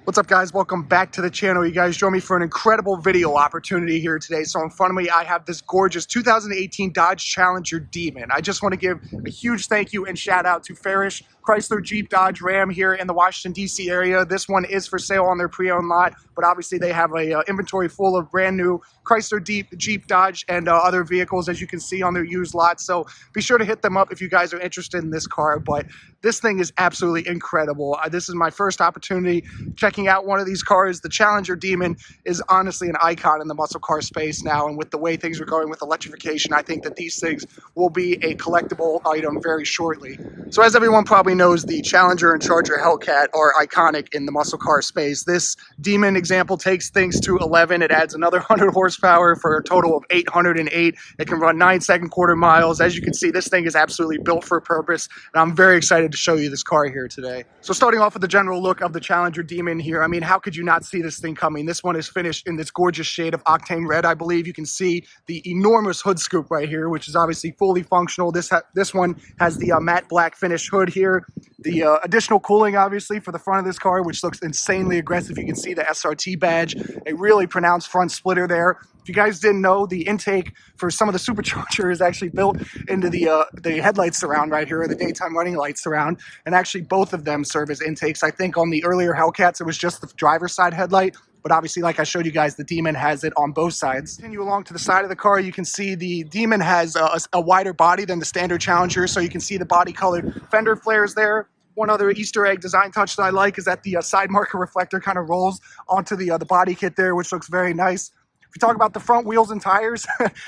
What's up, guys? Welcome back to the channel. You guys join me for an incredible video opportunity here today. So in front of me, I have this gorgeous 2018 Dodge Challenger Demon. I just want to give a huge thank you and shout out to Farrish Chrysler, Jeep, Dodge, Ram here in the Washington, D.C. area. This one is for sale on their pre-owned lot, but obviously they have a inventory full of brand new Chrysler, Jeep, Dodge, and other vehicles, as you can see on their used lot. So be sure to hit them up if you guys are interested in this car. But this thing is absolutely incredible. This is my first opportunity checking out one of these cars. The Challenger Demon is honestly an icon in the muscle car space now, and with the way things are going with electrification, I think that these things will be a collectible item very shortly. So as everyone probably knows, the Challenger and Charger Hellcat are iconic in the muscle car space. This Demon example takes things to 11. It adds another 100 horsepower for a total of 808. It can run 9-second quarter miles. As you can see, this thing is absolutely built for a purpose, and I'm very excited to show you this car here today. So starting off with the general look of the Challenger Demon here, I mean, how could you not see this thing coming? This one is finished in this gorgeous shade of octane red, I believe. You can see the enormous hood scoop right here, which is obviously fully functional. This one has the matte black finish hood here. The additional cooling, obviously, for the front of this car, which looks insanely aggressive. You can see the SRT badge, a really pronounced front splitter there. If you guys didn't know, the intake for some of the supercharger is actually built into the headlight surround right here, or the daytime running light surround, and actually both of them serve as intakes. I think on the earlier Hellcats, it was just the driver's side headlight, but obviously, like I showed you guys, the Demon has it on both sides. Continue along to the side of the car, you can see the Demon has a wider body than the standard Challenger, so you can see the body-colored fender flares there. One other Easter egg design touch that I like is that the side marker reflector kind of rolls onto the body kit there, which looks very nice. If we talk about the front wheels and tires,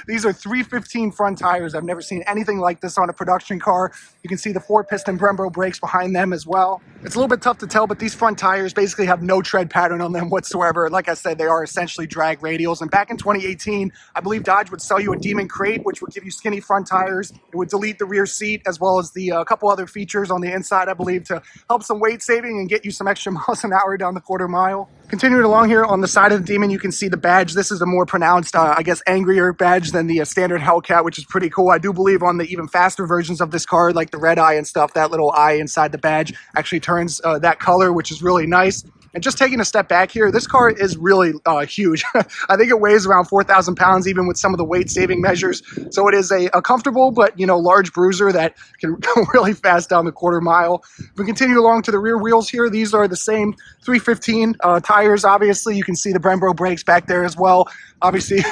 these are 315 front tires. I've never seen anything like this on a production car. You can see the 4-piston Brembo brakes behind them as well. It's a little bit tough to tell, but these front tires basically have no tread pattern on them whatsoever. Like I said, they are essentially drag radials. And back in 2018, I believe Dodge would sell you a Demon Crate, which would give you skinny front tires. It would delete the rear seat, as well as the couple other features on the inside, I believe, to help some weight saving and get you some extra miles an hour down the quarter mile. Continuing along here on the side of the Demon, you can see the badge. This is a more pronounced, I guess, angrier badge than the standard Hellcat, which is pretty cool. I do believe on the even faster versions of this car, like the red eye and stuff, that little eye inside the badge actually turns that color, which is really nice. And just taking a step back here, this car is really huge. I think it weighs around 4,000 pounds, even with some of the weight-saving measures. So it is a comfortable but, large bruiser that can go really fast down the quarter mile. If we continue along to the rear wheels here, these are the same 315 tires. Obviously, you can see the Brembo brakes back there as well. Obviously,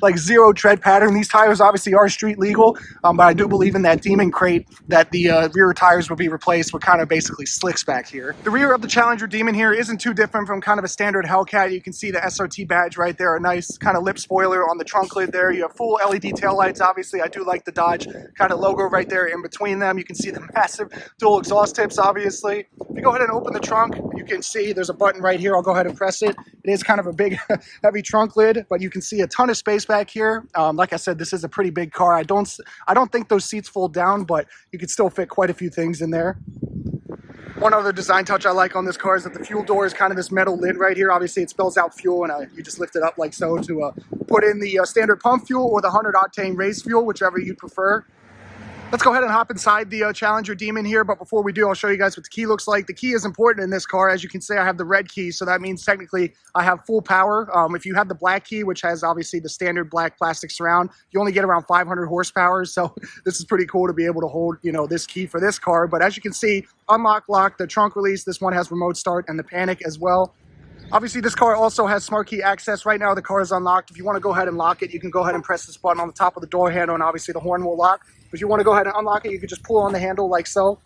like zero tread pattern. These tires obviously are street legal, but I do believe in that Demon Crate that the rear tires will be replaced with kind of basically slicks back here. The rear of the Challenger Demon here isn't too different from kind of a standard Hellcat. You can see the SRT badge right there, a nice kind of lip spoiler on the trunk lid there. You have full LED taillights. Obviously, I do like the Dodge kind of logo right there in between them. You can see the massive dual exhaust tips, obviously. If you go ahead and open the trunk, you can see there's a button right here. I'll go ahead and press it. It is kind of a big, heavy trunk lid, but you can see a ton of space back here. Like I said, this is a pretty big car. I don't think those seats fold down, but you can still fit quite a few things in there. One other design touch I like on this car is that the fuel door is kind of this metal lid right here. Obviously, it spells out fuel, and you just lift it up like so to put in the standard pump fuel or the 100-octane race fuel, whichever you prefer. Let's go ahead and hop inside the Challenger Demon here, but before we do, I'll show you guys what the key looks like. The key is important in this car. As you can see, I have the red key, so that means technically I have full power. If you have the black key, which has obviously the standard black plastic surround, you only get around 500 horsepower, so this is pretty cool to be able to hold, this key for this car. But as you can see, unlock, lock, the trunk release, this one has remote start and the panic as well. Obviously, this car also has smart key access. Right now, the car is unlocked. If you want to go ahead and lock it, you can go ahead and press this button on the top of the door handle, and obviously the horn will lock. If you want to go ahead and unlock it, you can just pull on the handle like so.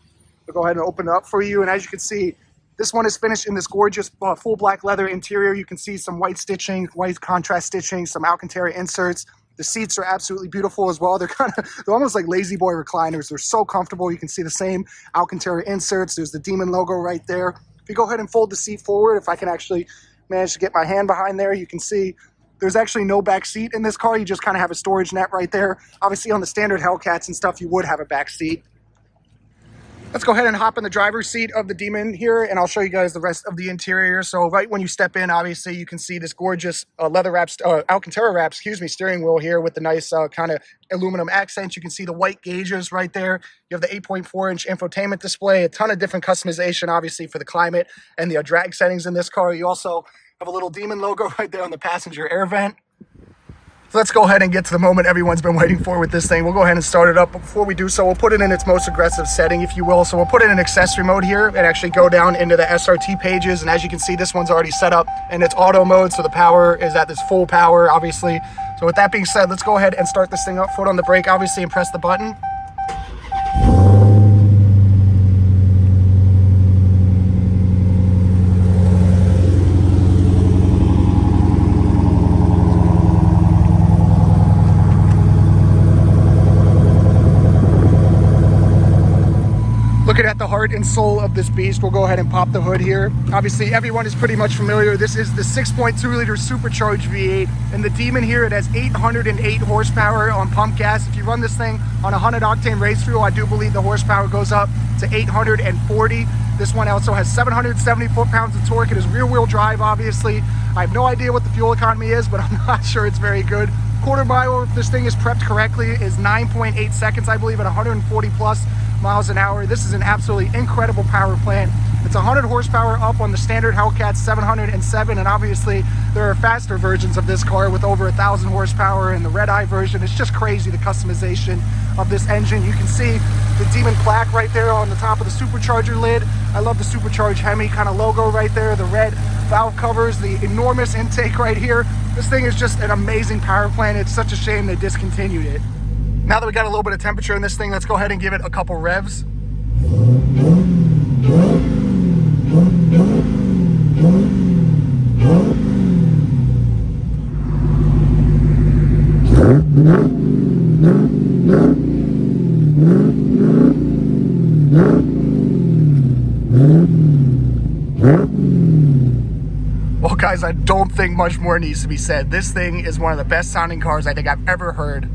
I'll go ahead and open it up for you. And as you can see, this one is finished in this gorgeous full black leather interior. You can see some white stitching, white contrast stitching, some Alcantara inserts. The seats are absolutely beautiful as well. They're almost like lazy boy recliners. They're so comfortable. You can see the same Alcantara inserts. There's the Demon logo right there. If you go ahead and fold the seat forward, if I can actually manage to get my hand behind there, you can see there's actually no back seat in this car. You just kind of have a storage net right there. Obviously, on the standard Hellcats and stuff, you would have a back seat. Let's go ahead and hop in the driver's seat of the Demon here, and I'll show you guys the rest of the interior. So right when you step in, obviously, you can see this gorgeous leather wrapped, Alcantara wrap, steering wheel here with the nice kind of aluminum accents. You can see the white gauges right there. You have the 8.4-inch infotainment display, a ton of different customization, obviously, for the climate and the drag settings in this car. You also have a little Demon logo right there on the passenger air vent. So let's go ahead and get to the moment everyone's been waiting for with this thing. We'll go ahead and start it up, but before we do so, we'll put it in its most aggressive setting, if you will. So we'll put it in accessory mode here and actually go down into the SRT pages. And as you can see, this one's already set up in its auto mode, so the power is at this full power, obviously. So with that being said, let's go ahead and start this thing up. Foot on the brake, obviously, and press the button. Looking at the heart and soul of this beast, we'll go ahead and pop the hood here. Obviously, everyone is pretty much familiar. This is the 6.2-liter supercharged V8. And the Demon here, it has 808 horsepower on pump gas. If you run this thing on 100-octane race fuel, I do believe the horsepower goes up to 840. This one also has 770 foot-pounds of torque. It is rear-wheel drive, obviously. I have no idea what the fuel economy is, but I'm not sure it's very good. Quarter mile, if this thing is prepped correctly, is 9.8 seconds, I believe, at 140 plus miles an hour. This is an absolutely incredible power plant. It's 100 horsepower up on the standard Hellcat 707, and obviously there are faster versions of this car with over 1,000 horsepower, and the red eye version. It's just crazy, the customization of this engine. You can see the Demon plaque right there on the top of the supercharger lid. I love the supercharged Hemi kind of logo right there, the red valve covers, the enormous intake right here. This thing is just an amazing power plant. It's such a shame they discontinued it. Now that we got a little bit of temperature in this thing, let's go ahead and give it a couple revs. Well, guys, I don't think much more needs to be said. This thing is one of the best sounding cars I think I've ever heard.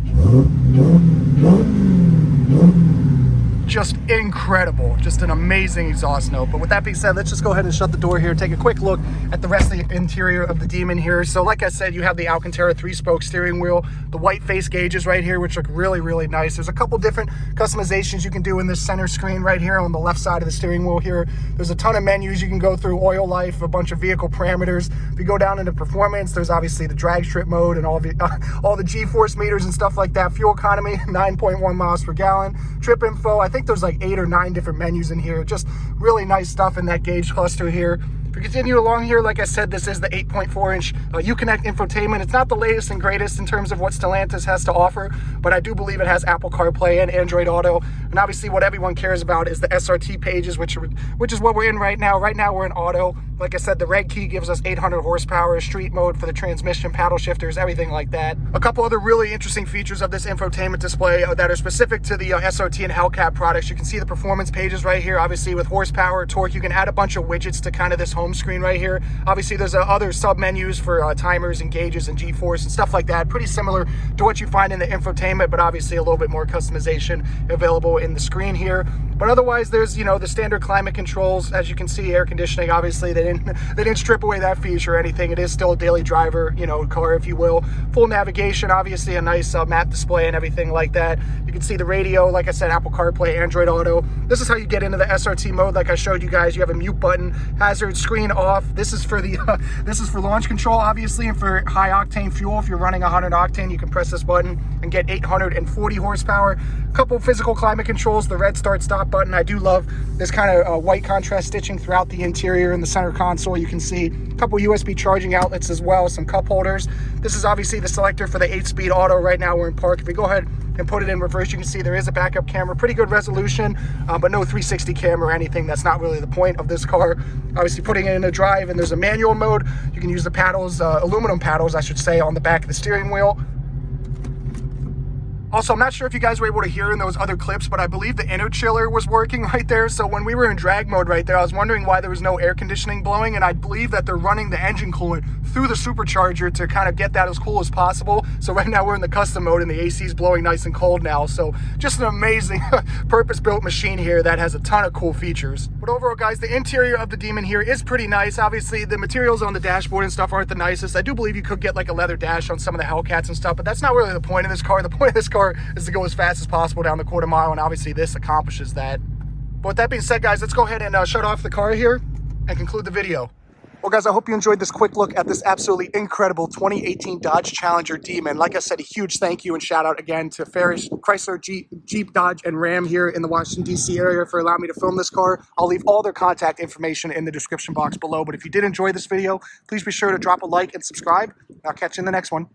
Just incredible, just an amazing exhaust note. But with that being said, let's just go ahead and shut the door here, take a quick look at the rest of the interior of the Demon here. So like I said, you have the Alcantara 3-spoke steering wheel, the white face gauges right here, which look really, really nice. There's a couple different customizations you can do in this center screen right here on the left side of the steering wheel here. There's a ton of menus you can go through, oil life, a bunch of vehicle parameters. If you go down into performance, there's obviously the drag strip mode and all the G-force meters and stuff like that. Fuel economy, 9.1 miles per gallon. Trip info, I think there's like 8 or 9 different menus in here. Just really nice stuff in that gauge cluster here. If we continue along here, like I said, this is the 8.4-inch Uconnect infotainment. It's not the latest and greatest in terms of what Stellantis has to offer, but I do believe it has Apple CarPlay and Android Auto. And obviously what everyone cares about is the SRT pages, which is what we're in right now. Right now we're in auto. Like I said, the red key gives us 800 horsepower, street mode for the transmission, paddle shifters, everything like that. A couple other really interesting features of this infotainment display that are specific to the SRT and Hellcat products. You can see the performance pages right here, obviously with horsepower, torque. You can add a bunch of widgets to kind of this home screen right here. Obviously there's other sub menus for timers and gauges and G-force and stuff like that. Pretty similar to what you find in the infotainment, but obviously a little bit more customization available in the screen here. But otherwise, there's, you know, the standard climate controls. As you can see, air conditioning, obviously they didn't strip away that feature or anything. It is still a daily driver, you know, car, if you will. Full navigation, obviously a nice map display and everything like that. You can see the radio, like I said, Apple CarPlay, Android Auto. This is how you get into the SRT mode. Like I showed you guys, you have a mute button, hazard screen off. This is for the this is for launch control, obviously, and for high octane fuel. If you're running 100 octane, you can press this button and get 840 horsepower. A couple physical climate controls, the red start stop button. I do love this kind of white contrast stitching throughout the interior and the center console. You can see a couple USB charging outlets as well, some cup holders. This is obviously the selector for the 8-speed auto. Right now we're in park. If we go ahead and put it in reverse, you can see there is a backup camera, pretty good resolution, but no 360 camera or anything. That's not really the point of this car. Obviously putting it in a drive, and there's a manual mode. You can use the paddles, aluminum paddles, I should say, on the back of the steering wheel. Also, I'm not sure if you guys were able to hear in those other clips, but I believe the inner chiller was working right there. So when we were in drag mode right there, I was wondering why there was no air conditioning blowing, and I believe that they're running the engine coolant through the supercharger to kind of get that as cool as possible. So right now we're in the custom mode and the AC is blowing nice and cold now. So just an amazing purpose-built machine here that has a ton of cool features. But overall, guys, the interior of the Demon here is pretty nice. Obviously, the materials on the dashboard and stuff aren't the nicest. I do believe you could get like a leather dash on some of the Hellcats and stuff, but that's not really the point of this car. The point of this car is to go as fast as possible down the quarter mile, and obviously this accomplishes that. But with that being said, guys, let's go ahead and shut off the car here and conclude the video. Well, guys, I hope you enjoyed this quick look at this absolutely incredible 2018 Dodge Challenger Demon. Like I said, a huge thank you and shout out again to Farrish Chrysler, Jeep, Dodge, and Ram here in the Washington, D.C. area for allowing me to film this car. I'll leave all their contact information in the description box below. But if you did enjoy this video, please be sure to drop a like and subscribe. I'll catch you in the next one.